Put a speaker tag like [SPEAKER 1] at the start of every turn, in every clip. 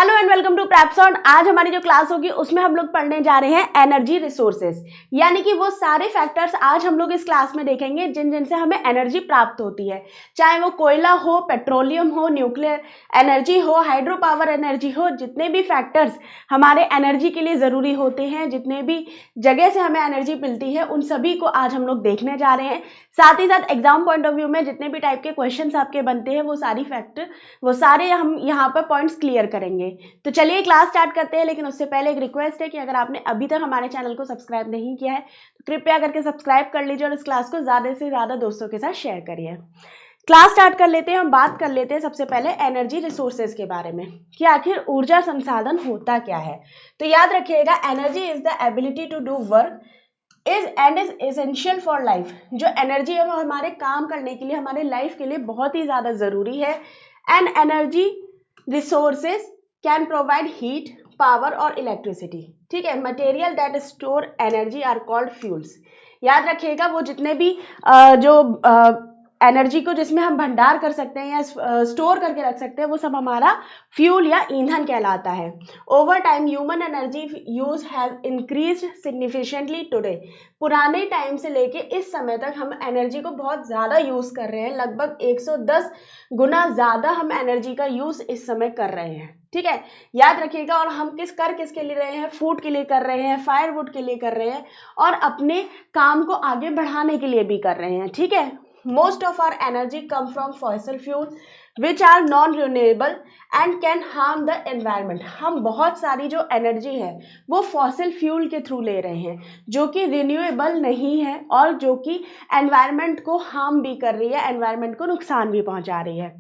[SPEAKER 1] Hello and welcome to Prepson. आज हमारी जो क्लास होगी उसमें हम लोग पढ़ने जा रहे हैं एनर्जी रिसोर्सेज, यानी कि वो सारे फैक्टर्स आज हम लोग इस क्लास में देखेंगे जिन जिनसे हमें एनर्जी प्राप्त होती है, चाहे वो कोयला हो, पेट्रोलियम हो, न्यूक्लियर एनर्जी हो, हाइड्रो पावर एनर्जी हो। जितने भी फैक्टर्स हमारे एनर्जी के लिए ज़रूरी होते हैं, जितने भी जगह से हमें एनर्जी मिलती है, उन सभी को आज हम लोग देखने जा रहे हैं। साथ ही साथ एग्जाम पॉइंट ऑफ व्यू में जितने भी टाइप के क्वेश्चन आपके बनते हैं वो सारे हम यहाँ पर पॉइंट्स क्लियर करेंगे। तो चलिए क्लास स्टार्ट करते हैं, लेकिन उससे पहले एक रिक्वेस्ट है कि अगर आपने अभी तक हमारे चैनल को सब्सक्राइब नहीं किया है तो कृपया करके सब्सक्राइब कर लीजिए और इस क्लास को ज़्यादा से ज़्यादा दोस्तों के साथ शेयर करिए। क्लास स्टार्ट कर लेते हैं। हम बात कर लेते हैं सबसे पहले एनर्जी रिसोर्सेज के बारे में कि आखिर ऊर्जा संसाधन होता क्या है। तो याद रखिएगा, energy is the ability to do work is essential for life. जो एनर्जी है वो हमारे काम करने के लिए, हमारे लाइफ के लिए बहुत ही ज़्यादा ज़रूरी है। And energy resources can provide heat, power और इलेक्ट्रिसिटी। ठीक है, material that store energy are called fuels. याद रखिएगा, वो जितने भी जो एनर्जी को जिसमें हम भंडार कर सकते हैं या स्टोर करके रख सकते हैं, वो सब हमारा फ्यूल या ईंधन कहलाता है। Over time human energy use has increased significantly today. पुराने टाइम से लेके इस समय तक हम एनर्जी को बहुत ज़्यादा यूज़ कर रहे हैं। लगभग 110 गुना ज़्यादा हम एनर्जी का यूज़ इस समय कर रहे हैं। ठीक है, याद रखिएगा। और हम किसके लिए रहे हैं? फूड के लिए कर रहे हैं, फायरवुड के लिए कर रहे हैं और अपने काम को आगे बढ़ाने के लिए भी कर रहे हैं। ठीक है, most of our energy come from fossil fuel which are non renewable and can harm the environment। हम बहुत सारी जो एनर्जी है वो फॉसिल फ्यूल के थ्रू ले रहे हैं, जो कि रिन्यूएबल नहीं है और जो कि एनवायरनमेंट को हार्म भी कर रही है, एनवायरनमेंट को नुकसान भी पहुंचा रही है।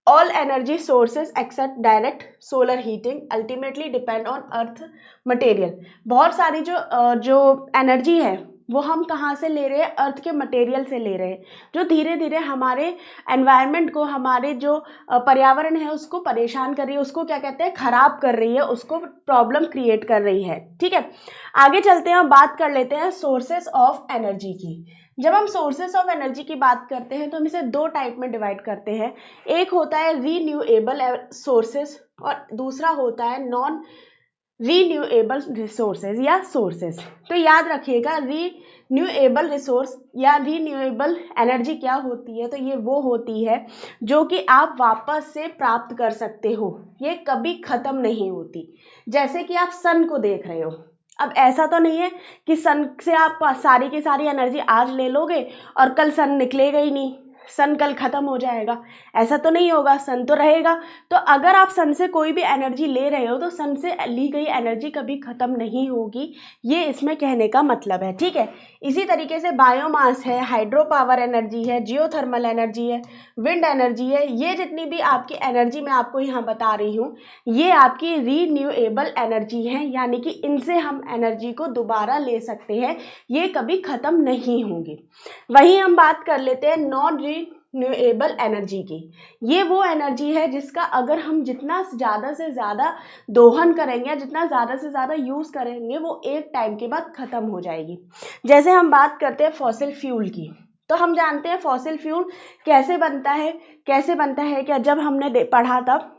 [SPEAKER 1] All energy sources except direct solar heating ultimately depend on earth material। बहुत सारी जो एनर्जी है वो हम कहाँ से ले रहे हैं? अर्थ के मटेरियल से ले रहे हैं, जो धीरे धीरे हमारे एनवायरनमेंट को, हमारे जो पर्यावरण है उसको परेशान कर रही है, उसको क्या कहते हैं, खराब कर रही है, उसको प्रॉब्लम क्रिएट कर रही है। ठीक है, आगे चलते हैं, बात कर लेते हैं सोर्सेस ऑफ एनर्जी की। जब हम सोर्सेस ऑफ एनर्जी की बात करते हैं तो हम इसे दो टाइप में डिवाइड करते हैं। एक होता है रीन्यूएबल सोर्सेस और दूसरा होता है नॉन रीन्यूएबल रिसोर्सेज या सोर्सेज। तो याद रखिएगा, रीन्यूएबल रिसोर्स या रीन्यूएबल एनर्जी क्या होती है? तो ये वो होती है जो कि आप वापस से प्राप्त कर सकते हो, ये कभी खत्म नहीं होती। जैसे कि आप सन को देख रहे हो, अब ऐसा तो नहीं है कि सन से आप सारी की सारी एनर्जी आज ले लोगे और कल सन निकलेगा ही नहीं, सन कल खत्म हो जाएगा, ऐसा तो नहीं होगा, सन तो रहेगा। तो अगर आप सन से कोई भी एनर्जी ले रहे हो तो सन से ली गई एनर्जी कभी खत्म नहीं होगी, ये इसमें कहने का मतलब है। ठीक है, इसी तरीके से बायोमास है, हाइड्रो पावर एनर्जी है, जियोथर्मल एनर्जी है, विंड एनर्जी है, ये जितनी भी आपकी एनर्जी मैं आपको यहाँ बता रही हूँ, ये आपकी रीन्यूएबल एनर्जी है, यानी कि इनसे हम एनर्जी को दोबारा ले सकते हैं, ये कभी खत्म नहीं होंगी। वहीं हम बात कर लेते हैं नॉन रीन्यूएबल एनर्जी की। ये वो एनर्जी है जिसका अगर हम जितना ज़्यादा से ज़्यादा दोहन करेंगे या जितना ज़्यादा से ज़्यादा यूज़ करेंगे, वो एक टाइम के बाद ख़त्म हो जाएगी। जैसे हम बात करते हैं फॉसिल फ्यूल की, तो हम जानते हैं फॉसिल फ्यूल कैसे बनता है क्या? जब हमने पढ़ा था,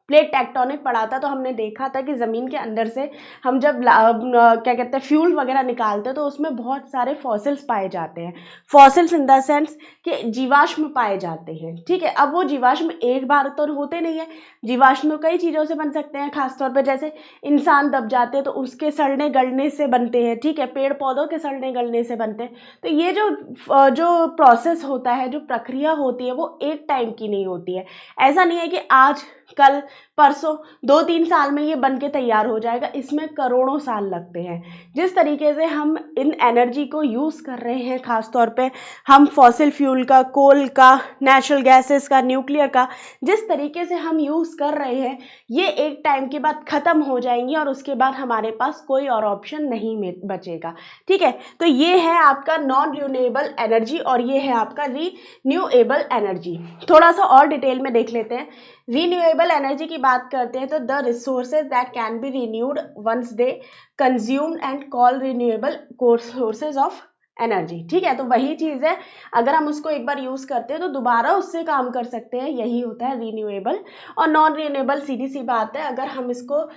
[SPEAKER 1] प्लेट टेक्टोनिक पढ़ा था, तो हमने देखा था कि ज़मीन के अंदर से हम जब क्या कहते हैं फ्यूल वगैरह निकालते हैं तो उसमें बहुत सारे फॉसिल्स पाए जाते हैं। फॉसिल्स इन द सेंस कि जीवाश्म पाए जाते हैं। ठीक है, अब वो जीवाश्म एक बार तो होते नहीं है, जीवाश्म कई चीज़ों से बन सकते हैं। खासतौर पर जैसे इंसान दब जाते हैं तो उसके सड़ने गलने से बनते हैं। ठीक है, पेड़ पौधों के सड़ने गलने से बनते हैं। तो ये जो प्रोसेस होता है, जो प्रक्रिया होती है, वो एक टाइम की नहीं होती है। ऐसा नहीं है कि आज कल परसों 2-3 साल में ये बन के तैयार हो जाएगा, इसमें करोड़ों साल लगते हैं। जिस तरीके से हम इन एनर्जी को यूज़ कर रहे हैं, ख़ासतौर पे हम फॉसिल फ्यूल का, कोल का, नेचुरल गैसेस का, न्यूक्लियर का, जिस तरीके से हम यूज़ कर रहे हैं, ये एक टाइम के बाद ख़त्म हो जाएंगी और उसके बाद हमारे पास कोई और ऑप्शन नहीं बचेगा। ठीक है, तो ये है आपका नॉन रिन्यूएबल एनर्जी और ये है आपका रीन्यूएबल एनर्जी। थोड़ा सा और डिटेल में देख लेते हैं। रीन्यूएबल एनर्जी की बात करते हैं तो the resources that can be renewed once they consumed and call renewable sources of energy, ठीक है। तो वही चीज़ है, अगर हम उसको एक बार यूज़ करते हैं तो दोबारा उससे काम कर सकते हैं, यही होता है रीन्यूएबल। और नॉन रीन्यूएबल सीधी सी बात है, अगर हम इसको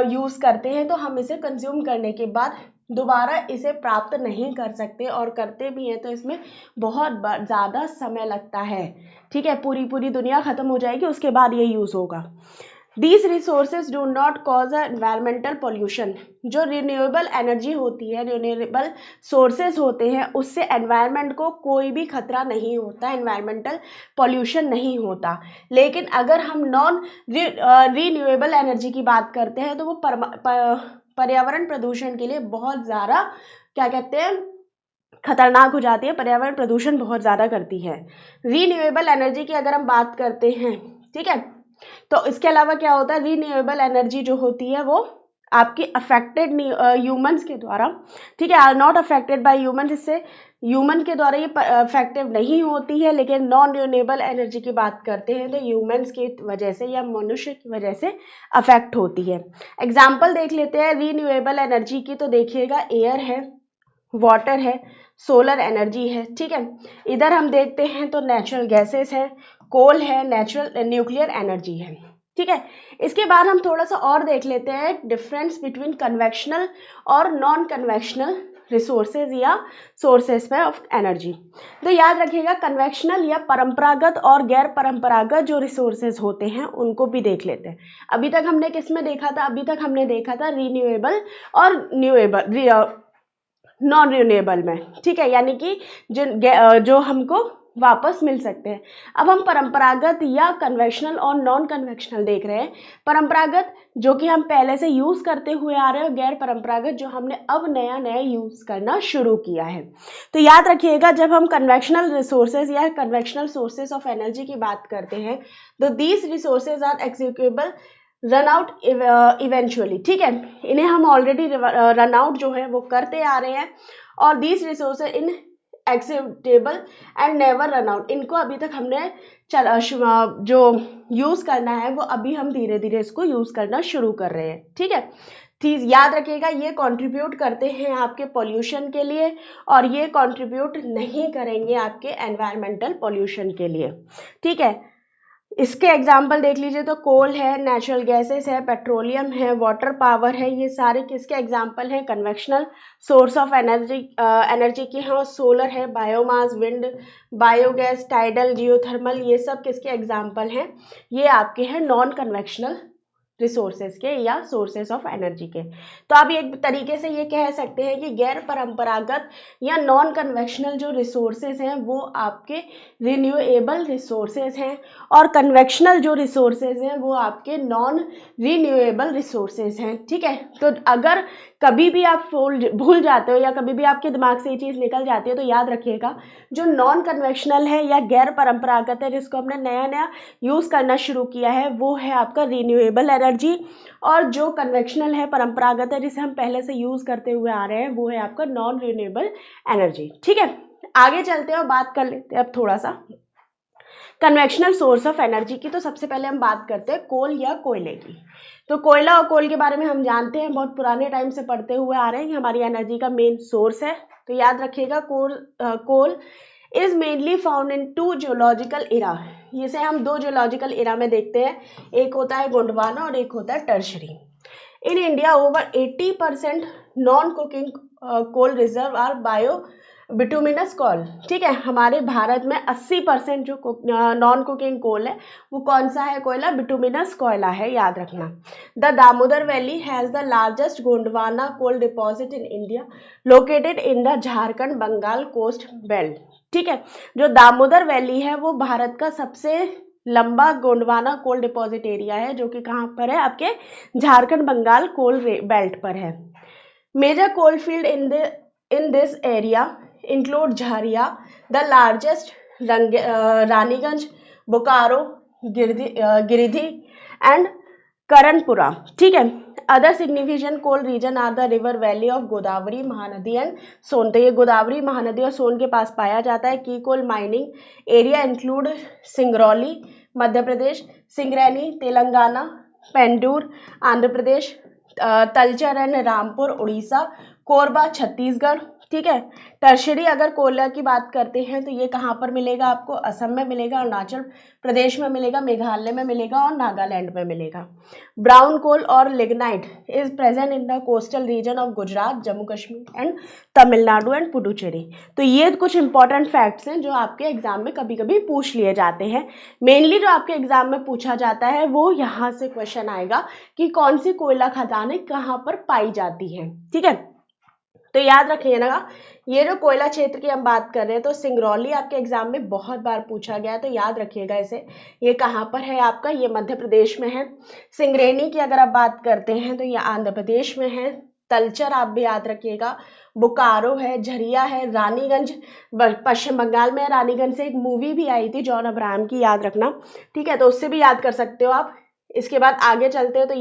[SPEAKER 1] यूज़ करते हैं तो हम इसे कंज्यूम करने के बाद दोबारा इसे प्राप्त नहीं कर सकते, और करते भी हैं तो इसमें बहुत ज़्यादा समय लगता है, ठीक है। पूरी दुनिया ख़त्म हो जाएगी उसके बाद ये यूज़ होगा। These resources do not cause a environmental pollution। जो रिन्यूएबल एनर्जी होती है, रिन्यूएबल सोर्सेज होते हैं, उससे एनवायरनमेंट को कोई भी खतरा नहीं होता, एनवायरमेंटल पॉल्यूशन नहीं होता। लेकिन अगर हम नॉन रिन्यूएबल एनर्जी की बात करते हैं तो वो पर्यावरण प्रदूषण के लिए बहुत ज़्यादा क्या कहते हैं, खतरनाक हो जाती है, पर्यावरण प्रदूषण बहुत ज़्यादा करती है। रिन्यूएबल एनर्जी की अगर हम बात करते हैं, ठीक है, तो इसके अलावा क्या होता है, रिन्यूएबल एनर्जी जो होती है वो आपकी अफेक्टेड ह्यूमंस के द्वारा, ठीक है, are not affected by humans, इससे ह्यूमन के द्वारा ये इफेक्टिव नहीं होती है। लेकिन नॉन रिन्यूएबल एनर्जी की बात करते हैं तो ह्यूमंस की वजह से या मनुष्य की वजह से अफेक्ट होती है। एग्जाम्पल देख लेते हैं रिन्यूएबल एनर्जी की, तो देखिएगा एयर है, वाटर है, सोलर एनर्जी है, ठीक है। इधर हम देखते हैं तो नेचुरल गैसेस है, कोल है, नेचुरल न्यूक्लियर एनर्जी है, ठीक है। इसके बाद हम थोड़ा सा और देख लेते हैं डिफरेंस बिटवीन कन्वेक्शनल और नॉन कन्वेक्शनल रिसोर्सेज या सोर्सेज पे ऑफ एनर्जी। तो याद रखिएगा कन्वेक्शनल या परंपरागत और गैर परंपरागत जो रिसोर्सेज होते हैं उनको भी देख लेते हैं। अभी तक हमने किस में देखा था, अभी तक हमने देखा था रिन्यूएबल और नॉन रिन्यूएबल में, ठीक है, यानी कि जो हमको वापस मिल सकते हैं। अब हम परंपरागत या कन्वेक्शनल और नॉन कन्वेक्शनल देख रहे हैं। परंपरागत जो कि हम पहले से यूज करते हुए आ रहे हैं, और गैर परंपरागत जो हमने अब नया नया यूज करना शुरू किया है। तो याद रखिएगा जब हम कन्वेक्शनल रिसोर्सेज या कन्वेक्शनल सोर्सेज ऑफ एनर्जी की बात करते हैं तो these resources are exhaustible run out eventually, ठीक है, इन्हें हम ऑलरेडी रन आउट जो है वो करते आ रहे हैं। और these resources in acceptable and never run out, इनको अभी तक हमने जो यूज़ करना है वो अभी हम धीरे धीरे इसको यूज़ करना शुरू कर रहे हैं, ठीक है। चीज़ याद रखिएगा ये कंट्रीब्यूट करते हैं आपके पोल्यूशन के लिए, और ये कंट्रीब्यूट नहीं करेंगे आपके एनवायरमेंटल पोल्यूशन के लिए, ठीक है। इसके एग्जाम्पल देख लीजिए तो कोल है, नेचुरल गैसेस है, पेट्रोलियम है, वाटर पावर है, ये सारे किसके एग्जाम्पल हैं, कन्वेक्शनल सोर्स ऑफ एनर्जी की हैं। सोलर है, biomass, wind, biogas, tidal, geothermal, ये सब किसके एग्जाम्पल हैं, ये आपके हैं नॉन कन्वेक्शनल रिसोर्सेज के या सोर्सेज ऑफ एनर्जी के। तो आप एक तरीके से ये कह सकते हैं कि गैर परंपरागत या नॉन कन्वेक्शनल जो रिसोर्सेज हैं वो आपके रिन्यूएबल रिसोर्सेज हैं, और कन्वेक्शनल जो रिसोर्सेज हैं वो आपके नॉन रिन्यूएबल रिसोर्सेज हैं, ठीक है। तो अगर कभी भी आप भूल जाते हो या कभी भी आपके दिमाग से ये चीज़ निकल जाती है तो याद रखिएगा जो नॉन कन्वेक्शनल है या गैर परंपरागत है जिसको हमने नया नया यूज़ करना शुरू किया है वो है आपका रिन्यूएबल एनर्जी, और जो कन्वेक्शनल है, परंपरागत है, जिसे हम पहले से यूज़ करते हुए आ रहे हैं वो है आपका नॉन रिन्यूएबल एनर्जी, ठीक है। आगे चलते हैं और बात कर लेते हैं अब थोड़ा सा कन्वेक्शनल सोर्स ऑफ एनर्जी की। तो सबसे पहले हम बात करते हैं कोल या कोयले की। तो कोयला और कोल के बारे में हम जानते हैं, बहुत पुराने टाइम से पढ़ते हुए आ रहे हैं कि हमारी एनर्जी का मेन सोर्स है। तो याद रखिएगा coal is mainly found in 2 geological era. इसे हम 2 जियोलॉजिकल इरा में देखते हैं, एक होता है गोंडवाना और एक होता है tertiary. In India over 80% non cooking coal reserve are bio bituminous coal, ठीक है। हमारे भारत में 80% जो नॉन कुकिंग कोल है वो कौन सा है कोयला, बिटुमिनस कोयला है, याद रखना। The Damodar valley has the largest Gondwana coal deposit in India located in the Jharkhand Bengal coast belt, ठीक है। जो दामोदर वैली है वो भारत का सबसे लंबा गोंडवाना कोल डिपॉजिट एरिया है जो कि कहाँ पर है, आपके झारखंड बंगाल कोल बेल्ट पर है। Major coal field in this area include Jharia, the largest, Raniganj, Bokaro, Giridih and Karanpura, ठीक है। Other significant coal region are the river valley of Godavari, Mahanadi and Son. तो ये गोदावरी, महानदी और सोन के पास पाया जाता है। Key coal mining area include Singrauli Madhya Pradesh, Singareni Telangana, Pendur Andhra Pradesh, Talcher and Rampur Orissa, Korba Chhattisgarh, ठीक है। टर्शरी अगर कोयला की बात करते हैं तो ये कहाँ पर मिलेगा आपको, असम में मिलेगा, अरुणाचल प्रदेश में मिलेगा, मेघालय में मिलेगा और नागालैंड में मिलेगा। ब्राउन कोल और lignite is present in the coastal region of Gujarat, Jammu Kashmir and Tamil Nadu and Puducherry. तो ये कुछ इंपॉर्टेंट फैक्ट्स हैं जो आपके एग्जाम में कभी कभी पूछ लिए जाते हैं। मेनली जो आपके एग्जाम में पूछा जाता है वो यहाँ से क्वेश्चन आएगा कि कौन सी कोयला खदानें कहाँ पर पाई जाती हैं, ठीक है। तो याद रखिएगा, ये जो कोयला क्षेत्र की हम बात कर रहे हैं तो सिंगरौली आपके एग्जाम में बहुत बार पूछा गया है, तो याद रखिएगा इसे। ये कहाँ पर है आपका, ये मध्य प्रदेश में है। सिंगरेनी की अगर आप बात करते हैं तो ये आंध्र प्रदेश में है। तलचर आप भी याद रखिएगा, बोकारो है, झरिया है, रानीगंज पश्चिम बंगाल में है। रानीगंज से एक मूवी भी आई थी जॉन अब्राहम की, याद रखना, ठीक है, तो उससे भी याद कर सकते हो आप। इसके बाद आगे चलते हैं तो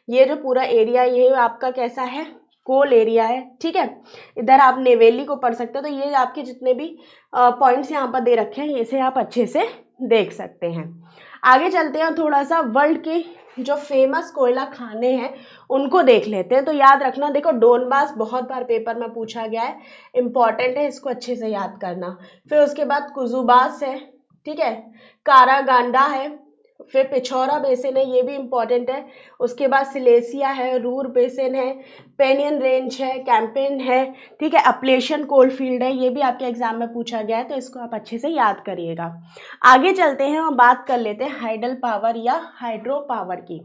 [SPEAKER 1] ये जो पूरा एरिया ये आपका कैसा है, कोल एरिया है, ठीक है। इधर आप नेवेली को पढ़ सकते हो। तो ये आपके जितने भी पॉइंट्स यहाँ पर दे रखे हैं इसे आप अच्छे से देख सकते हैं। आगे चलते हैं, थोड़ा सा वर्ल्ड के जो फेमस कोयला खाने हैं उनको देख लेते हैं। तो याद रखना, देखो डोनबास बहुत बार पेपर में पूछा गया है, इंपॉर्टेंट है, इसको अच्छे से याद करना। फिर उसके बाद कुजुबास है, ठीक है, कारागांडा है, फिर पिछौरा बेसिन है, ये भी इंपॉर्टेंट है। उसके बाद सिलेसिया है, रूर बेसिन है, पेनियन रेंज है, कैंपेन है, ठीक है, अपलेशन कोल फील्ड है, ये भी आपके एग्जाम में पूछा गया है, तो इसको आप अच्छे से याद करिएगा। आगे चलते हैं और बात कर लेते हैं हाइडल पावर या हाइड्रो पावर की।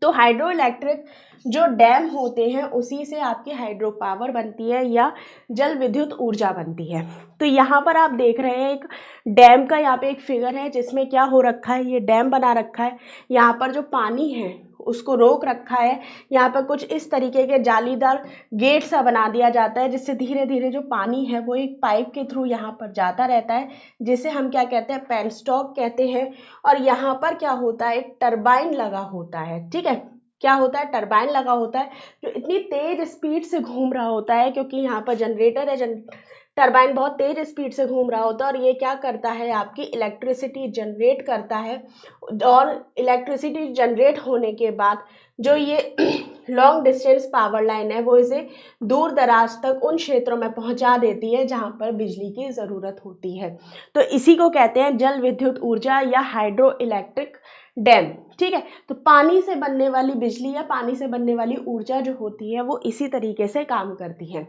[SPEAKER 1] तो हाइड्रो इलेक्ट्रिक जो डैम होते हैं उसी से आपकी हाइड्रो पावर बनती है या जल विद्युत ऊर्जा बनती है। तो यहाँ पर आप देख रहे हैं एक डैम का यहाँ पे एक फिगर है जिसमें क्या हो रखा है, ये डैम बना रखा है, यहाँ पर जो पानी है उसको रोक रखा है, यहाँ पर कुछ इस तरीके के जालीदार गेट सा बना दिया जाता है जिससे धीरे धीरे जो पानी है वो एक पाइप के थ्रू यहाँ पर जाता रहता है, जिसे हम क्या कहते हैं, पेनस्टॉक कहते हैं। और यहाँ पर क्या होता है, एक टरबाइन लगा होता है, ठीक है, क्या होता है, टरबाइन लगा होता है जो इतनी तेज स्पीड से घूम रहा होता है, क्योंकि यहाँ पर जनरेटर है, टरबाइन बहुत तेज स्पीड से घूम रहा होता है और ये क्या करता है, आपकी इलेक्ट्रिसिटी जनरेट करता है। और इलेक्ट्रिसिटी जनरेट होने के बाद जो ये लॉन्ग डिस्टेंस पावर लाइन है वो इसे दूर दराज तक उन क्षेत्रों में पहुंचा देती है जहां पर बिजली की ज़रूरत होती है। तो इसी को कहते हैं जल विद्युत ऊर्जा या हाइड्रो इलेक्ट्रिक डैम, ठीक है। तो पानी से बनने वाली बिजली या पानी से बनने वाली ऊर्जा जो होती है वो इसी तरीके से काम करती है।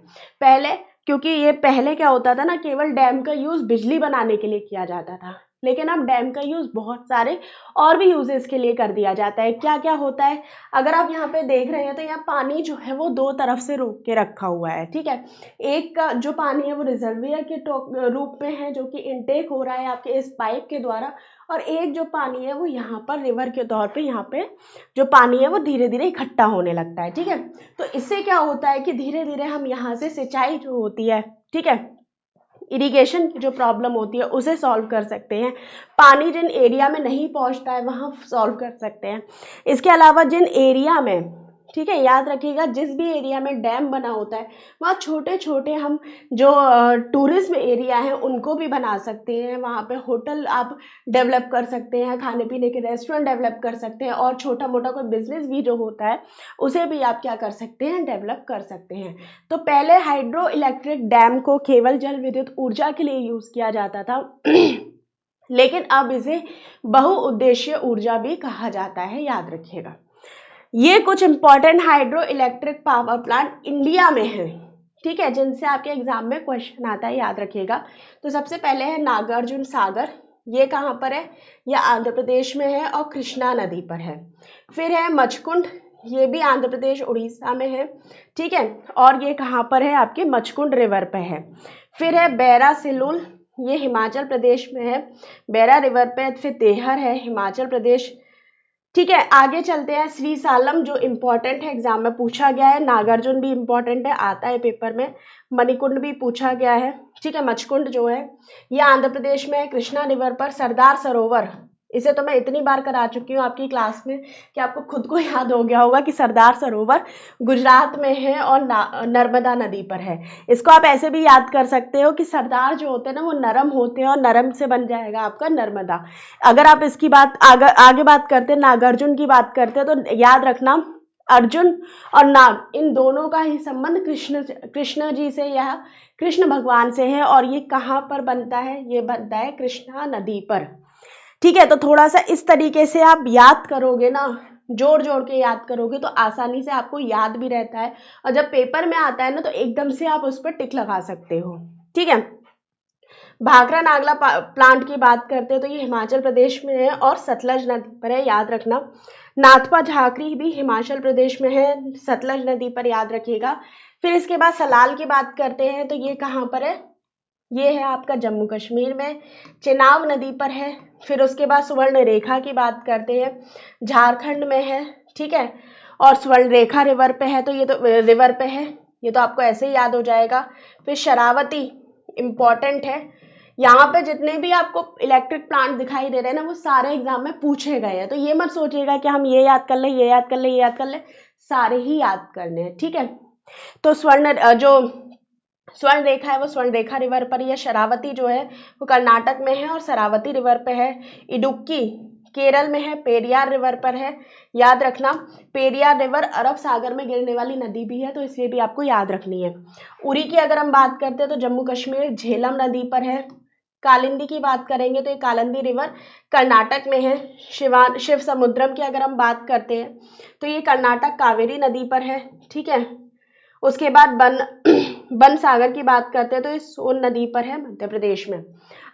[SPEAKER 1] क्योंकि ये पहले क्या होता था ना, केवल डैम का यूज बिजली बनाने के लिए किया जाता था, लेकिन अब डैम का यूज बहुत सारे और भी यूजेस के लिए कर दिया जाता है। क्या क्या होता है, अगर आप यहाँ पे देख रहे हैं तो यहाँ पानी जो है वो दो तरफ से रोक के रखा हुआ है, ठीक है। एक का जो पानी है वो रिजर्वियर के रूप में है जो कि इनटेक हो रहा है आपके इस पाइप के द्वारा, और एक जो पानी है वो यहाँ पर रिवर के तौर पे यहाँ पे जो पानी है वो धीरे धीरे इकट्ठा होने लगता है, ठीक है। तो इससे क्या होता है कि धीरे धीरे हम यहाँ से सिंचाई जो होती है, ठीक है, इरिगेशन की जो प्रॉब्लम होती है उसे सॉल्व कर सकते हैं। पानी जिन एरिया में नहीं पहुंचता है वहां सॉल्व कर सकते हैं। इसके अलावा जिन एरिया में, ठीक है, याद रखिएगा, जिस भी एरिया में डैम बना होता है वहाँ छोटे छोटे हम जो टूरिज्म एरिया हैं उनको भी बना सकते हैं। वहाँ पे होटल आप डेवलप कर सकते हैं, खाने पीने के रेस्टोरेंट डेवलप कर सकते हैं, और छोटा मोटा कोई बिजनेस भी जो होता है उसे भी आप क्या कर सकते हैं, डेवलप कर सकते हैं। तो पहले हाइड्रो इलेक्ट्रिक डैम को केवल जल विद्युत ऊर्जा के लिए यूज किया जाता था लेकिन अब इसे बहुउद्देशीय ऊर्जा भी कहा जाता है, याद रखिएगा। ये कुछ important hydro electric power plant India में है, ठीक है, जिनसे आपके एग्जाम में क्वेश्चन आता है, याद रखिएगा। तो सबसे पहले है नागार्जुन सागर, ये कहाँ पर है, ये आंध्र प्रदेश में है और कृष्णा नदी पर है। फिर है मचकुंड, ये भी आंध्र प्रदेश उड़ीसा में है, ठीक है, और ये कहाँ पर है, आपके मचकुंड रिवर पे है। फिर है बैरा सिलुल, ये हिमाचल प्रदेश में है, बैरा रिवर पे। फिर देहर है, हिमाचल प्रदेश, ठीक है। आगे चलते हैं, श्री सालम जो इम्पोर्टेंट है, एग्जाम में पूछा गया है। नागार्जुन भी इम्पोर्टेंट है, आता है पेपर में। मणिकुंड भी पूछा गया है, ठीक है। मचकुंड जो है ये आंध्र प्रदेश में है, कृष्णा रिवर पर। सरदार सरोवर, इसे तो मैं इतनी बार करा चुकी हूँ आपकी क्लास में कि आपको खुद को याद हो गया होगा कि सरदार सरोवर गुजरात में है और नर्मदा नदी पर है। इसको आप ऐसे भी याद कर सकते हो कि सरदार जो होते हैं ना वो नरम होते हैं और नरम से बन जाएगा आपका नर्मदा। अगर आप इसकी बात आगे बात करते हैं, नागार्जुन की बात करते हैं, तो याद रखना अर्जुन और नाग, इन दोनों का ही संबंध कृष्ण जी से या कृष्ण भगवान से है। और ये कहाँ पर बनता है? ये बनता है कृष्णा नदी पर। ठीक है, तो थोड़ा सा इस तरीके से आप याद करोगे ना, जोड़ जोड़ के याद करोगे तो आसानी से आपको याद भी रहता है, और जब पेपर में आता है ना तो एकदम से आप उस पर टिक लगा सकते हो। ठीक है, भाखड़ा नागला प्लांट की बात करते हैं तो ये हिमाचल प्रदेश में है और सतलज नदी पर है, याद रखना। नाथपा झाकरी भी हिमाचल प्रदेश में है, सतलज नदी पर, याद रखिएगा। फिर इसके बाद सलाल की बात करते हैं तो ये कहाँ पर है? ये है आपका जम्मू कश्मीर में, चेनाब नदी पर है। फिर उसके बाद स्वर्ण रेखा की बात करते हैं, झारखंड में है। ठीक है, और स्वर्ण रेखा रिवर पे है, तो ये तो रिवर पे है, ये तो आपको ऐसे ही याद हो जाएगा। फिर शरावती इंपॉर्टेंट है, यहाँ पे जितने भी आपको इलेक्ट्रिक प्लांट दिखाई दे रहे हैं ना वो सारे एग्जाम में पूछे गए हैं, तो ये मत सोचिएगा कि हम ये याद कर ले, ये याद कर ले, ये याद कर ले, सारे ही याद करने हैं। ठीक है, तो जो स्वर्ण रेखा है वो स्वर्ण रेखा रिवर पर, या शरावती जो है वो कर्नाटक में है और शरावती रिवर पे है। इडुक्की केरल में है, पेरियार रिवर पर है, याद रखना। पेरियार रिवर अरब सागर में गिरने वाली नदी भी है, तो इसलिए भी आपको याद रखनी है। उरी की अगर हम बात करते हैं तो जम्मू कश्मीर झेलम नदी पर है। कालिंदी की बात करेंगे तो ये कालिंदी रिवर कर्नाटक में है। शिव समुद्रम की अगर हम बात करते हैं तो ये कर्नाटक कावेरी नदी पर है। ठीक है, उसके बाद बन सागर की बात करते हैं तो ये सोन नदी पर है, मध्य प्रदेश में।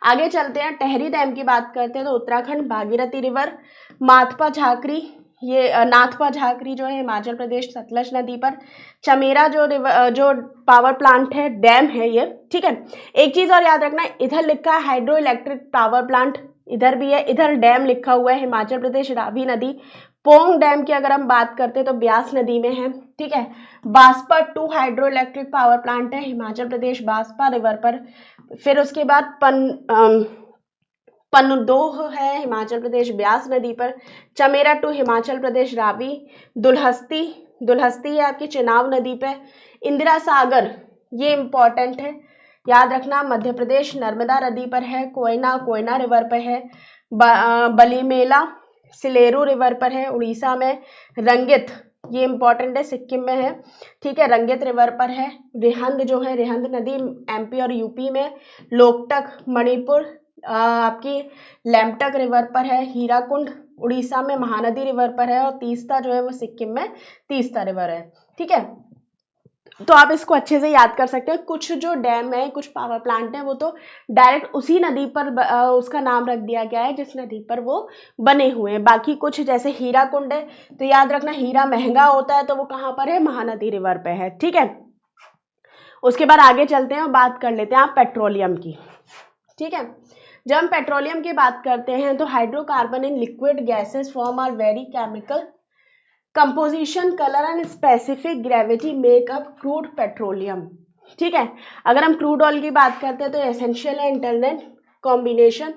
[SPEAKER 1] आगे चलते हैं, टेहरी डैम की बात करते हैं तो उत्तराखंड भागीरथी रिवर। नाथपा झाकरी जो है हिमाचल प्रदेश, सतलज नदी पर। चमेरा जो पावर प्लांट है, डैम है ये। ठीक है, एक चीज और याद रखना, इधर लिखा है हाइड्रो इलेक्ट्रिक पावर प्लांट, इधर भी है, इधर डैम लिखा हुआ है हिमाचल प्रदेश, रावी नदी। पोंग डैम की अगर हम बात करते हैं तो ब्यास नदी में है। ठीक है, Baspa 2 hydro electric power plant है हिमाचल प्रदेश, बास्पा रिवर पर। फिर उसके बाद पनदोह है हिमाचल प्रदेश, ब्यास नदी पर। चमेरा 2 हिमाचल प्रदेश, रावी। दुल्हस्ती है आपकी चेनाब नदी पे। इंदिरा सागर, ये इंपॉर्टेंट है, याद रखना, मध्य प्रदेश, नर्मदा नदी पर है। कोयना रिवर पर है। बलीमेला सिलेरू रिवर पर है, उड़ीसा में। रंगित, ये इंपॉर्टेंट है, सिक्किम में है। ठीक है, रंगित रिवर पर है। रिहंद जो है, रिहंद नदी एमपी और यूपी में। लोकटक मणिपुर, आपकी लैमटक रिवर पर है। हीराकुंड उड़ीसा में महानदी रिवर पर है। और तीस्ता जो है वो सिक्किम में तीस्ता रिवर है। ठीक है, तो आप इसको अच्छे से याद कर सकते हैं। कुछ जो डैम है, कुछ पावर प्लांट है, वो तो डायरेक्ट उसी नदी पर उसका नाम रख दिया गया है जिस नदी पर वो बने हुए हैं। बाकी कुछ जैसे हीरा कुंड है तो याद रखना हीरा महंगा होता है, तो वो कहाँ पर है? महानदी रिवर पे है। ठीक है, उसके बाद आगे चलते हैं और बात कर लेते हैं आप पेट्रोलियम की। ठीक है, जब हम पेट्रोलियम की बात करते हैं तो hydrocarbon in liquid gases form are vary chemical composition, colour and specific gravity make up crude petroleum. ठीक है, अगर हम क्रूड ऑयल की बात करते हैं तो एसेंशियल है इंटरनेट कॉम्बिनेशन।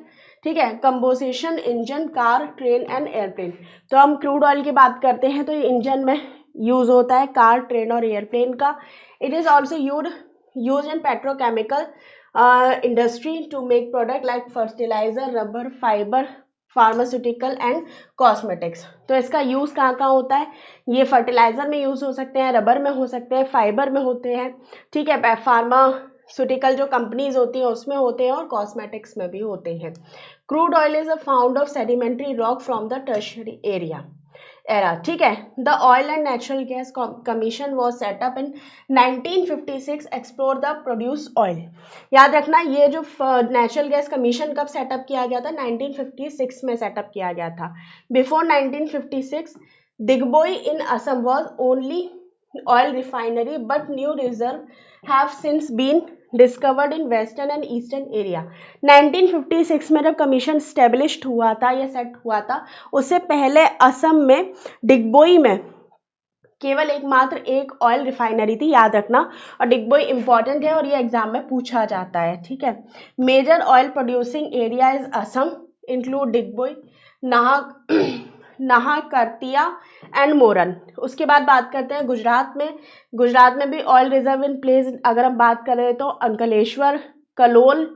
[SPEAKER 1] ठीक है, composition engine, car, train and airplane. तो हम क्रूड ऑयल की बात करते हैं तो ये इंजन में यूज होता है, कार, ट्रेन और एयरप्लेन का। It is also use in petrochemical industry to make product like fertiliser, rubber, fibre, pharmaceutical and cosmetics. तो इसका यूज कहाँ कहाँ होता है? ये फर्टिलाइजर में यूज हो सकते हैं, रबर में हो सकते हैं, फाइबर में होते हैं। ठीक है, फार्मास्यूटिकल जो कंपनीज होती हैं उसमें होते हैं और कॉस्मेटिक्स में भी होते हैं। Crude oil is a found of sedimentary rock from the tertiary era. ठीक है, the oil and natural gas commission was set up in 1956 explore the produce oil. याद रखना, ये जो नेचुरल गैस कमीशन कब सेटअप किया गया था? 1956 में सेटअप किया गया था। Before 1956 Digboi in Assam was only oil refinery but new reserve have since been discovered in western and eastern area. 1956 में जब कमीशन स्टेब्लिश्ड हुआ था या सेट हुआ था, उससे पहले असम में डिगबोई में केवल एकमात्र एक ऑयल रिफाइनरी थी, याद रखना। और डिगबोई इंपॉर्टेंट है और ये एग्जाम में पूछा जाता है। ठीक है, major oil producing area is Assam include Digboi, Naharkatiya and Moran. उसके बाद बात करते हैं गुजरात में भी ऑयल रिजर्व इन प्लेस अगर हम बात करें तो अंकलेश्वर, कलोल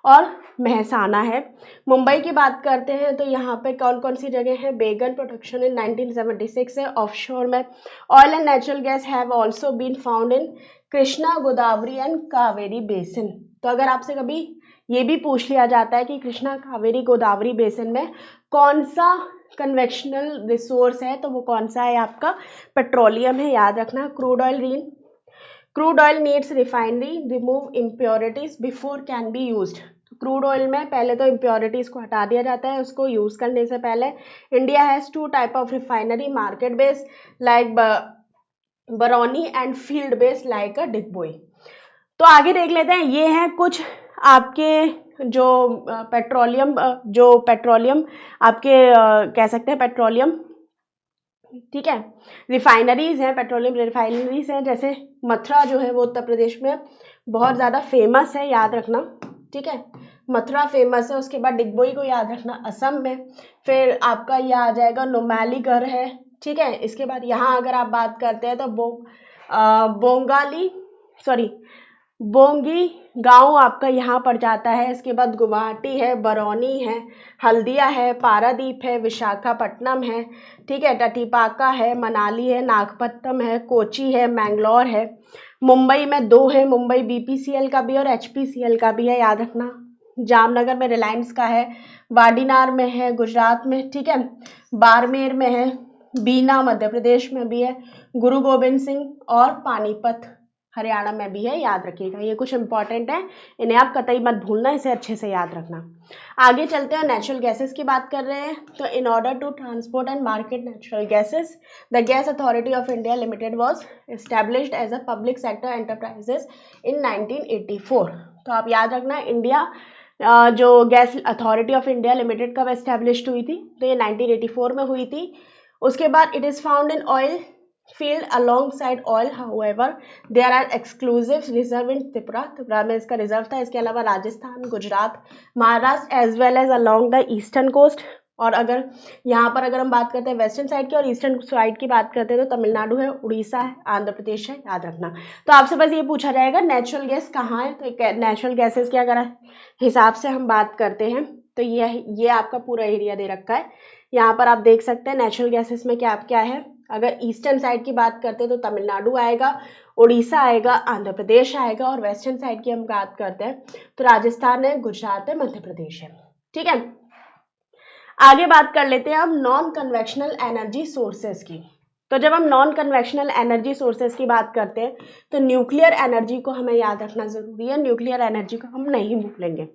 [SPEAKER 1] और मेहसाना है। मुंबई की बात करते हैं तो यहाँ पे कौन कौन सी जगह है, बेगन प्रोडक्शन इन 1976 है ऑफशोर में। Oil and natural gas have also been found in Krishna Godavari and Kaveri basin. तो अगर आपसे कभी ये भी पूछ लिया जाता है कि कृष्णा कावेरी गोदावरी बेसिन में कौन सा कन्वेक्शनल रिसोर्स है, तो वो कौन सा है आपका, पेट्रोलियम है, याद रखना। Crude oil needs refinery remove impurities before can be used. Crude oil में पहले तो इम्प्योरिटीज को हटा दिया जाता है उसको यूज करने से पहले। India has 2 type of refinery, market based like Barauni and field based like अ डिगबोई। तो आगे देख लेते हैं, ये हैं कुछ आपके जो पेट्रोलियम आपके कह सकते हैं पेट्रोलियम, ठीक है, रिफाइनरीज हैं, पेट्रोलियम रिफाइनरीज हैं। जैसे मथुरा जो है वो उत्तर प्रदेश में बहुत ज़्यादा फेमस है, याद रखना, ठीक है, मथुरा फेमस है। उसके बाद डिगबोई को याद रखना, असम में। फिर आपका ये आ जाएगा नुमालीगढ़ है, ठीक है। इसके बाद यहाँ अगर आप बात करते हैं तो बोंगी गांव आपका यहाँ पड़ जाता है। इसके बाद गुवाहाटी है, बरौनी है, हल्दिया है, पारादीप है, विशाखापट्टनम है, ठीक है, टटीपाका है, मनाली है, नागपट्टनम है, कोची है, मैंगलोर है। मुंबई में 2 है, मुंबई बीपीसीएल का भी और एचपीसीएल का भी है, याद रखना। जामनगर में रिलायंस का है, वाडीनार में है गुजरात में, ठीक है, बाड़मेर में है, बीना मध्य प्रदेश में भी है, गुरु गोबिंद सिंह और पानीपत हरियाणा में भी है, याद रखिएगा। ये कुछ इंपॉर्टेंट है, इन्हें आप कतई मत भूलना, इसे अच्छे से याद रखना। आगे चलते हैं, नेचुरल गैसेस की बात कर रहे हैं। तो in order to transport and market natural gases the gas authority of India limited was established as a public sector enterprises in 1984। तो आप याद रखना, इंडिया जो gas authority of India limited कब एस्टैब्लिश्ड हुई थी, तो ये 1984 में हुई थी। उसके बाद it is found in oil field alongside oil, however there are exclusive reserve in Tripura में इसका रिजर्व था। इसके अलावा Rajasthan, Gujarat, Maharashtra as well as along the eastern coast. और अगर यहाँ पर अगर हम बात करते हैं वेस्टर्न साइड की और ईस्टर्न साइड की बात करते हैं तो तमिलनाडु है, उड़ीसा है, आंध्र प्रदेश है, याद रखना। तो आपसे बस ये पूछा जाएगा नेचुरल गैस कहाँ है, तो नेचुरल गैसेस की अगर हिसाब से हम बात करते हैं तो ये आपका पूरा एरिया दे रखा है। यहाँ पर आप देख सकते हैं नेचुरल गैसेस में क्या क्या है। अगर ईस्टर्न साइड की बात करते हैं तो तमिलनाडु आएगा, उड़ीसा आएगा, आंध्र प्रदेश आएगा, और वेस्टर्न साइड की हम बात करते हैं तो राजस्थान है, गुजरात है, मध्य प्रदेश है, ठीक है। आगे बात कर लेते हैं अब नॉन कन्वेक्शनल एनर्जी सोर्सेस की। तो जब हम नॉन कन्वेक्शनल एनर्जी सोर्सेस की बात करते हैं तो न्यूक्लियर एनर्जी को हमें याद रखना जरूरी है, न्यूक्लियर एनर्जी को हम नहीं भूलेंगे,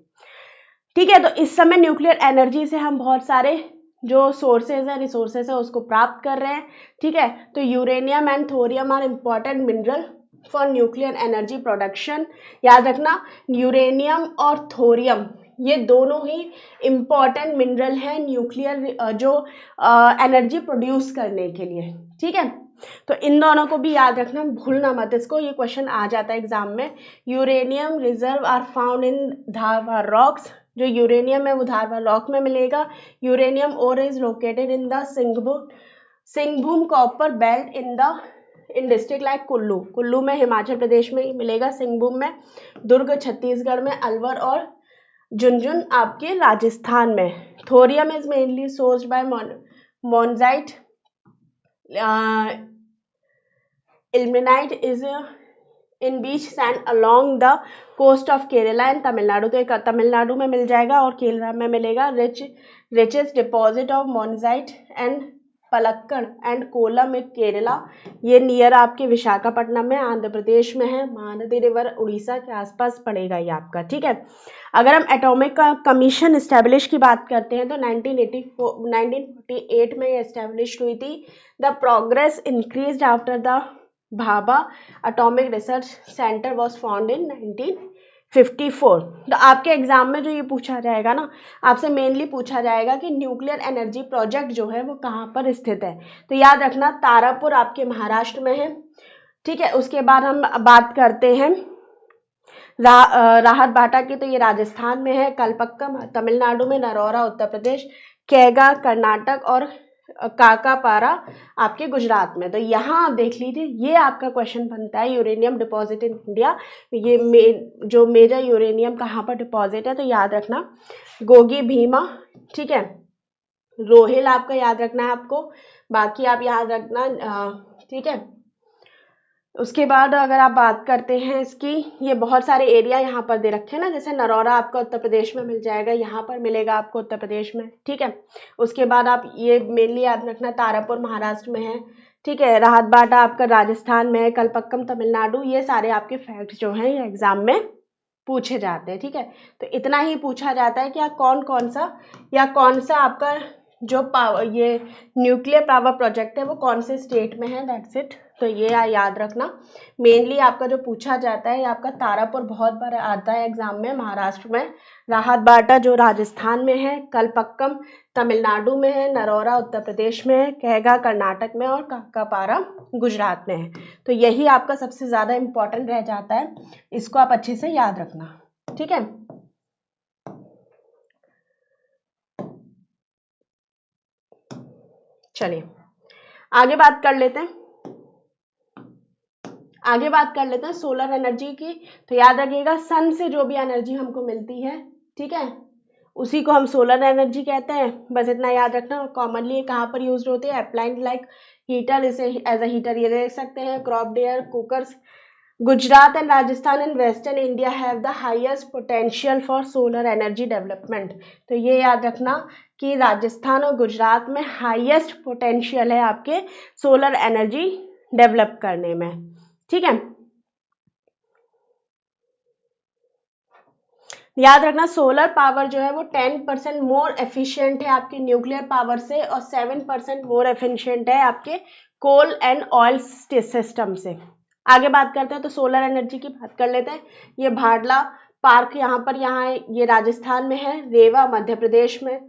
[SPEAKER 1] ठीक है। तो इस समय न्यूक्लियर एनर्जी से हम बहुत सारे जो सोर्सेज है, रिसोर्सेज है, उसको प्राप्त कर रहे हैं, ठीक है। तो uranium and thorium are important mineral for nuclear energy production. याद रखना, यूरेनियम और थोरियम ये दोनों ही इंपॉर्टेंट मिनरल हैं न्यूक्लियर जो एनर्जी प्रोड्यूस करने के लिए, ठीक है। तो इन दोनों को भी याद रखना, भूलना मत इसको, ये क्वेश्चन आ जाता है एग्जाम में। Uranium reserve are found in Dharwad rocks. जो यूरेनियम है वो धारवाड़ रॉक में मिलेगा। Uranium ore is located in the Singhbhum copper belt in district like Kullu में हिमाचल प्रदेश में मिलेगा, सिंहभूम में, दुर्ग छत्तीसगढ़ में, अलवर और झुंझुनू आपके राजस्थान में। Thorium is mainly sourced by monazite, ilmenite is in beach sand along the coast of Kerala and Tamil Nadu. तो एक तमिलनाडु में मिल जाएगा और केरला में मिलेगा। Richest deposit of monazite and Palakkad and Kollam in Kerala, ये नियर आपके विशाखापट्टनम में, आंध्र प्रदेश में है। महानदी रिवर उड़ीसा के आसपास पड़ेगा ये आपका, ठीक है। अगर हम एटॉमिक कमीशन इस्टेब्लिश की बात करते हैं तो 1948 में ये इस्टेब्लिश हुई थी। The progress increased after the Bhabha atomic research centre was found in 1954। तो आपके एग्जाम में जो ये पूछा जाएगा ना, आपसे मेनली पूछा जाएगा कि न्यूक्लियर एनर्जी प्रोजेक्ट जो है वो कहाँ पर स्थित है। तो याद रखना, तारापुर आपके महाराष्ट्र में है, ठीक है। उसके बाद हम बात करते हैं राहत बाटा की, तो ये राजस्थान में है। कलपक्कम तमिलनाडु में, नरोरा उत्तर प्रदेश, कैगा कर्नाटक और काकापारा आपके गुजरात में। तो यहाँ आप देख लीजिए, ये आपका क्वेश्चन बनता है, यूरेनियम डिपॉजिट इन इंडिया। ये जो मेजर यूरेनियम कहाँ पर डिपॉजिट है, तो याद रखना गोगी भीमा, ठीक है, रोहिल आपका याद रखना है आपको, बाकी आप याद रखना, ठीक है। उसके बाद अगर आप बात करते हैं इसकी, ये बहुत सारे एरिया यहाँ पर दे रखे हैं ना, जैसे नरौरा आपका उत्तर प्रदेश में मिल जाएगा, यहाँ पर मिलेगा आपको उत्तर प्रदेश में, ठीक है। उसके बाद आप ये मेनली याद रखना तारापुर महाराष्ट्र में है, ठीक है, राहत बाटा आपका राजस्थान में है, कलपक्कम तमिलनाडु, ये सारे आपके फैक्ट जो हैं ये एग्जाम में पूछे जाते हैं, ठीक है। तो इतना ही पूछा जाता है कि आप कौन सा आपका जो पावर, ये न्यूक्लियर पावर प्रोजेक्ट है वो कौन से स्टेट में है, दैट्स इट। तो ये याद रखना, मेनली आपका जो पूछा जाता है, आपका तारापुर बहुत बार आता है एग्जाम में महाराष्ट्र में, राहत बाटा जो राजस्थान में है, कलपक्कम तमिलनाडु में है, नरौरा उत्तर प्रदेश में है, कहगा कर्नाटक में, और काकापारा गुजरात में है। तो यही आपका सबसे ज़्यादा इम्पोर्टेंट रह जाता है, इसको आप अच्छे से याद रखना, ठीक है। चलिए आगे बात कर लेते हैं सोलर एनर्जी की। तो याद रखिएगा, सन से जो भी एनर्जी हमको मिलती है, ठीक है, उसी को हम सोलर एनर्जी कहते हैं, बस इतना याद रखना। और कॉमनली कहाँ पर यूज होती है, अप्लाइड लाइक हीटर, इसे एज अ हीटर ये देख सकते हैं, crop dryer, cookers. Gujarat and Rajasthan and western India have the highest potential for solar energy development. तो ये याद रखना कि राजस्थान और गुजरात में हाईएस्ट पोटेंशियल है आपके सोलर एनर्जी डेवलप करने में, ठीक है। याद रखना सोलर पावर जो है वो 10% मोर एफिशिएंट है आपके न्यूक्लियर पावर से, और 7% मोर एफिशिएंट है आपके कोल एंड ऑयल सिस्टम से। आगे बात करते हैं, तो सोलर एनर्जी की बात कर लेते हैं। ये भाडला पार्क यहाँ है, ये राजस्थान में है, रेवा मध्य प्रदेश में,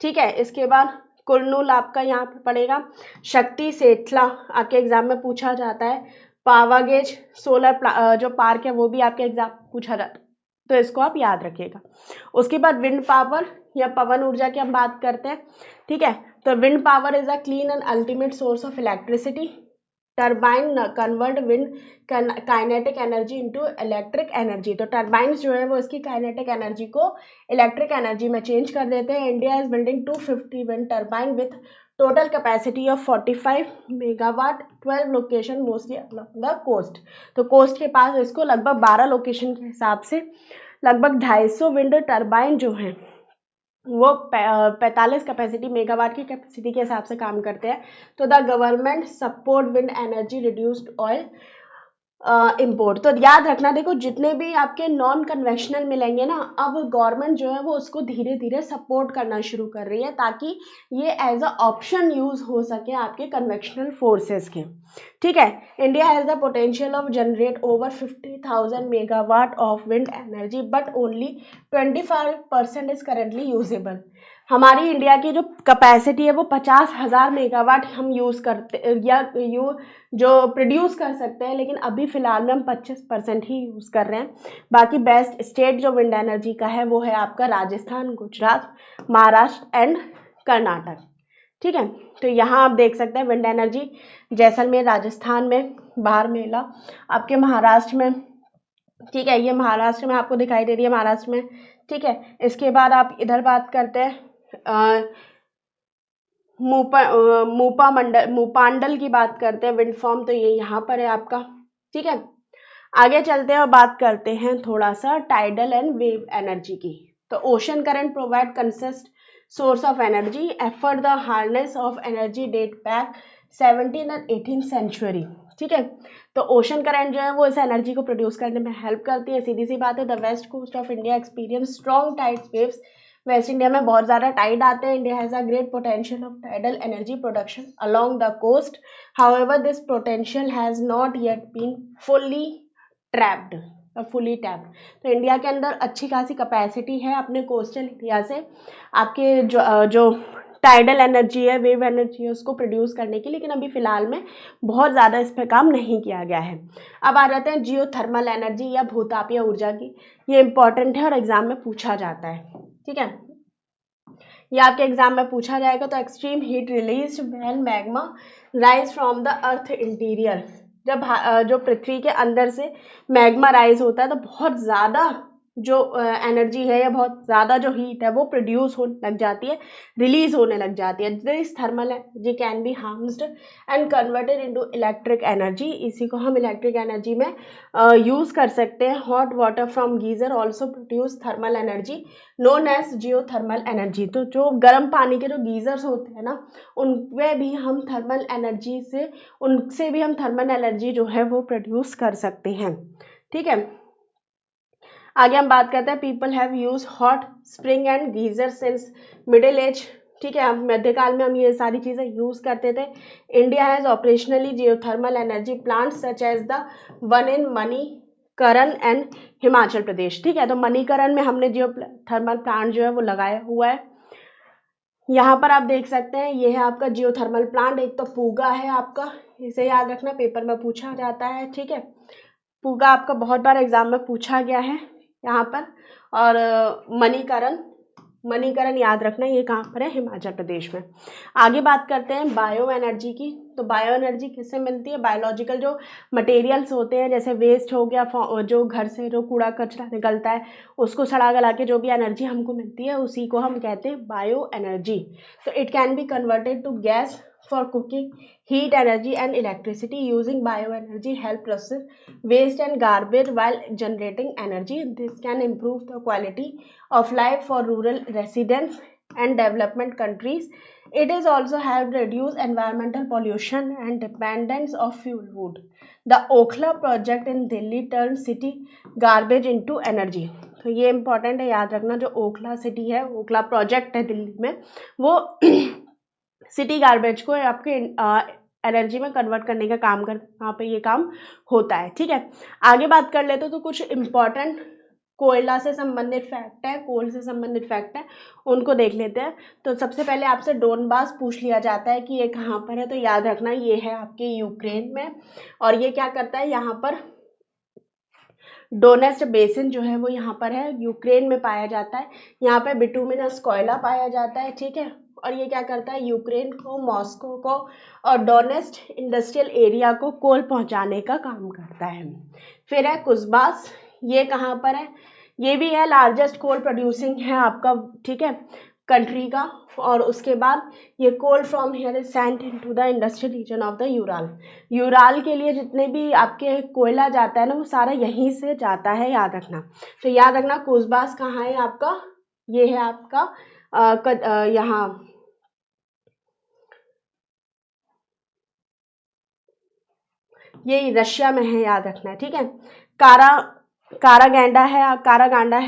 [SPEAKER 1] ठीक है। इसके बाद कुरनूल आपका यहाँ पे पड़ेगा, शक्ति सेठला आपके एग्जाम में पूछा जाता है, पावागेज सोलर जो पार्क है वो भी आपके एग्जाम पूछा जाता है, तो इसको आप याद रखिएगा। उसके बाद विंड पावर या पवन ऊर्जा की हम बात करते हैं, ठीक है। तो wind power is a clean and ultimate source of electricity. Turbine convert wind kinetic energy into electric energy. तो टर्बाइंस जो है वो इसकी काइनेटिक एनर्जी को इलेक्ट्रिक एनर्जी में चेंज कर देते हैं। India is building 250 wind turbine with total capacity of 45 megawatt, 12 location mostly along the coast. तो कोस्ट के पास इसको लगभग 12 लोकेशन के हिसाब से लगभग 250 विंड टर्बाइन जो हैं वो 45 कैपेसिटी मेगावाट की कैपेसिटी के हिसाब से काम करते हैं। तो the government support wind energy reduced oil import. तो याद रखना, देखो जितने भी आपके नॉन कन्वेंशनल मिलेंगे ना, अब गवर्नमेंट जो है वो उसको धीरे धीरे सपोर्ट करना शुरू कर रही है, ताकि ये एज अ ऑप्शन यूज हो सके आपके कन्वेंशनल फोर्सेस के, ठीक है। India has the potential of generate over 50,000 megawatt of wind energy, but only 25% is currently usable. हमारी इंडिया की जो कैपेसिटी है वो 50,000 मेगावाट हम यूज करते या जो प्रोड्यूस कर सकते हैं, लेकिन अभी फिलहाल में हम 25% ही यूज कर रहे हैं। बाकी बेस्ट स्टेट जो विंड एनर्जी का है वो है आपका राजस्थान, गुजरात, महाराष्ट्र एंड कर्नाटक, ठीक है। तो यहाँ आप देख सकते हैं विंड एनर्जी जैसलमेर राजस्थान में, बारमेला आपके महाराष्ट्र में, ठीक है, ये महाराष्ट्र में आपको दिखाई दे रही है, महाराष्ट्र में, ठीक है। इसके बाद आप इधर बात करते हैं मूपांडल की बात करते हैं विंड फार्म, तो ये यहाँ पर है आपका, ठीक है। आगे चलते हैं और बात करते हैं थोड़ा सा टाइडल एंड वेव एनर्जी की। तो ocean current provide consist source of energy, effort the harness of energy date back 17th and 18th century, ठीक है। तो ओशन करंट जो है वो इस एनर्जी को प्रोड्यूस करने में हेल्प करती है, सीधी सी बात है। The west coast of India experience strong tide waves, west India में बहुत ज़्यादा टाइड आते हैं। India has a great potential of tidal energy production along the coast, however this potential has not yet been fully tapped. तो India के अंदर अच्छी खासी कैपेसिटी है अपने कोस्टल एरिया से आपके जो टाइडल एनर्जी है, वेव एनर्जी है, उसको प्रोड्यूस करने की, लेकिन अभी फिलहाल में बहुत ज़्यादा इस पर काम नहीं किया गया है। अब आ जाते हैं जियोथर्मल एनर्जी या भूतापीय ऊर्जा की। ये इंपॉर्टेंट है और एग्जाम में पूछा जाता है, ठीक है। ये आपके एग्जाम में पूछा जाएगा। तो extreme heat release when magma rise from the earth interior, जब जो पृथ्वी के अंदर से मैग्मा राइज होता है तो बहुत ज़्यादा जो एनर्जी है या बहुत ज़्यादा जो हीट है वो प्रोड्यूस होने लग जाती है, रिलीज होने लग जाती है। This thermal energy can be harmed and converted into electric energy, इसी को हम इलेक्ट्रिक एनर्जी में यूज़ कर सकते हैं। Hot water from geyser also produce thermal energy known as geothermal energy. तो जो गर्म पानी के जो गीजर्स होते हैं ना, उनमें भी हम थर्मल एनर्जी से उनसे भी हम थर्मल एनर्जी जो है वो प्रोड्यूस कर सकते हैं। ठीक है, आगे हम बात करते हैं people have use hot spring and geyser since middle age. ठीक है, हम मध्यकाल में हम ये सारी चीज़ें यूज़ करते थे। India has operationally geothermal energy plant such as the one in Manikaran and Himachal Pradesh. ठीक है, तो मणिकरण में हमने जियो थर्मल प्लांट जो है वो लगाया हुआ है। यहाँ पर आप देख सकते हैं, ये है आपका जियोथर्मल प्लांट। एक तो पूगा है आपका, इसे याद रखना, पेपर में पूछा जाता है। ठीक है, पूगा आपका बहुत बार एग्जाम में पूछा गया है यहाँ पर। और मणिकरण याद रखना, ये कहाँ पर है, हिमाचल प्रदेश में। आगे बात करते हैं बायो एनर्जी की। तो बायो एनर्जी किससे मिलती है? बायोलॉजिकल जो मटेरियल्स होते हैं, जैसे वेस्ट हो गया, जो घर से जो कूड़ा कचरा निकलता है उसको सड़ा गला के जो भी एनर्जी हमको मिलती है उसी को हम कहते हैं बायो एनर्जी। तो it can be converted to gas for cooking, heat energy and electricity. Using bioenergy help process waste and garbage while generating energy. This can improve the quality of life for rural residents and development countries. It is also help reduce environmental pollution and dependence of fuel wood. The Okhla project in Delhi turned city garbage into energy. तो ये important है, याद रखना। जो Okhla city है, Okhla project है दिल्ली में, वो सिटी गार्बेज को आपके एनर्जी में कन्वर्ट करने का काम कर, वहाँ पे ये काम होता है। ठीक है, आगे बात कर लेते तो कुछ इम्पॉर्टेंट कोयला से संबंधित फैक्ट है, कोल से संबंधित फैक्ट है, उनको देख लेते हैं। तो सबसे पहले आपसे डोनबास पूछ लिया जाता है कि ये कहाँ पर है, तो याद रखना ये है आपके यूक्रेन में। और ये क्या करता है, यहाँ पर डोनेस्ट बेसिन जो है वो यहाँ पर है, यूक्रेन में पाया जाता है। यहाँ पे बिटुमिनस कोयला पाया जाता है। ठीक है, और ये क्या करता है, यूक्रेन को, मॉस्को को और डोनेस्ट इंडस्ट्रियल एरिया को कोल पहुंचाने का काम करता है। फिर है कुसबास, ये कहाँ पर है, ये भी है लार्जेस्ट कोल प्रोड्यूसिंग है आपका, ठीक है, कंट्री का। और उसके बाद ये coal from here is sent into the industrial region of the Ural. Ural के लिए जितने भी आपके कोयला जाता है ना, वो सारा यहीं से जाता है, याद रखना। तो याद रखना कुसबास कहाँ है आपका, ये है आपका यहाँ ये रशिया में है, याद रखना है। ठीक है, कारागांडा है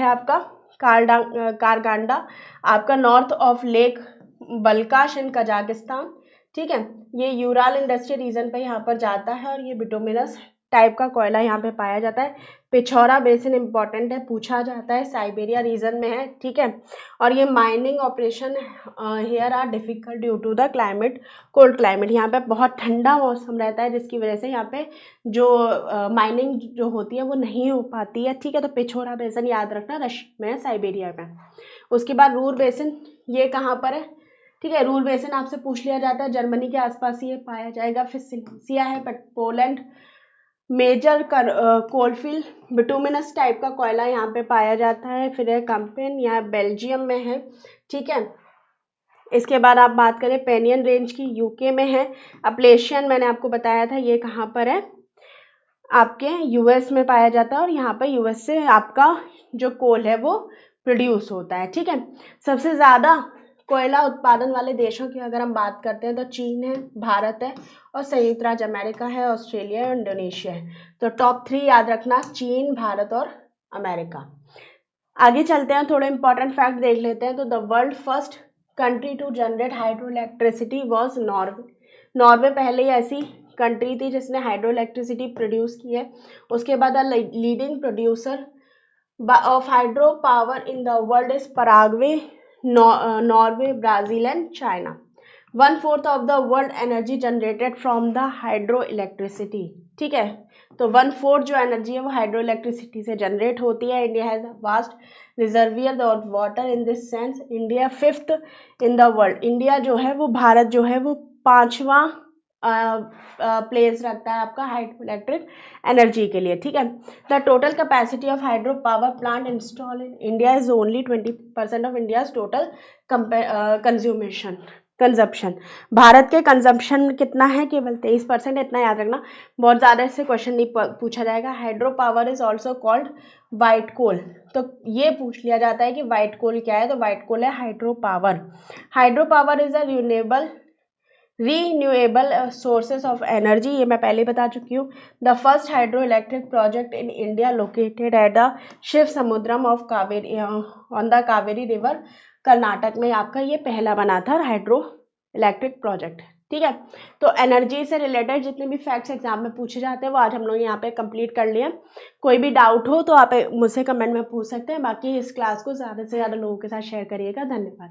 [SPEAKER 1] आपका, कारगांडा आपका north of lake Balkhash in Kazakhstan. ठीक है, ये यूराल इंडस्ट्रियल रीजन पे यहाँ पर जाता है और ये बिटुमिनस टाइप का कोयला यहाँ पे पाया जाता है। पिछौरा बेसिन इंपॉर्टेंट है, पूछा जाता है, साइबेरिया रीजन में है। ठीक है, और ये mining operation here are difficult due to the climate, cold climate. यहाँ पे बहुत ठंडा मौसम रहता है, जिसकी वजह से यहाँ पे जो माइनिंग जो होती है वो नहीं हो पाती है। ठीक है, तो पिछौरा बेसिन याद रखना, रशिया में, साइबेरिया में। उसके बाद रूर बेसिन, ये कहाँ पर है, ठीक है, रूर बेसिन आपसे पूछ लिया जाता है, जर्मनी के आसपास ये पाया जाएगा। फिर सिलेसिया है, but Poland major coalfield, bituminous type का कोयला यहाँ पे पाया जाता है। फिर है कंपेन, यहाँ बेल्जियम में है। ठीक है, इसके बाद आप बात करें पेनियन रेंज की, यूके में है। अपलेशियन मैंने आपको बताया था, ये कहाँ पर है, आपके यूएस में पाया जाता है। और यहाँ पर यूएस से आपका जो कोल है वो प्रोड्यूस होता है। ठीक है, सबसे ज़्यादा कोयला उत्पादन वाले देशों की अगर हम बात करते हैं तो चीन है, भारत है और संयुक्त राज्य अमेरिका है, ऑस्ट्रेलिया है, इंडोनेशिया है। तो टॉप 3 याद रखना, चीन, भारत और अमेरिका। आगे चलते हैं, थोड़े इंपॉर्टेंट फैक्ट देख लेते हैं। तो the world first country to generate hydro electricity was Norway. Norway पहले ही ऐसी कंट्री थी जिसने हाइड्रो इलेक्ट्रिसिटी प्रोड्यूस की है। उसके बाद leading producer of hydro power in the world is Paraguay, Norway, Brazil and China. 1/4 of the world energy generated from the hydroelectricity. ठीक है। तो 1/4 जो एनर्जी है वो हाइड्रो इलेक्ट्रिसिटी से जनरेट होती है। India has vast reservoir of water, in this sense India 5th in the world. India जो है वो, भारत जो है वो 5वां प्लेस रखता है आपका हाइड्रो इलेक्ट्रिक एनर्जी के लिए, ठीक है। The total capacity of hydro power plant install in India is only 20% of India's total consumption. Bharat के कंजम्पशन कितना है? केवल 23%। इतना याद रखना, बहुत ज़्यादा इससे क्वेश्चन नहीं पूछा जाएगा। Hydro power is also called white coal. तो ये पूछ लिया जाता है कि व्हाइट कोल क्या है, तो व्हाइट कोल है hydro power. Hydro power is a renewable sources of energy, ये मैं पहले बता चुकी हूँ। The first hydro electric project in India located at the Shivasamudram of Kaveri on the Kaveri river, Karnataka में आपका ये पहला बना था हाइड्रो इलेक्ट्रिक प्रोजेक्ट, ठीक है। तो एनर्जी से रिलेटेड जितने भी फैक्ट्स एग्जाम में पूछे जाते हैं वो आज हम लोग यहाँ पे कंप्लीट कर लिए। कोई भी डाउट हो तो आप मुझसे कमेंट में पूछ सकते हैं। बाकी इस क्लास को ज़्यादा से ज़्यादा लोगों के साथ शेयर करिएगा। धन्यवाद।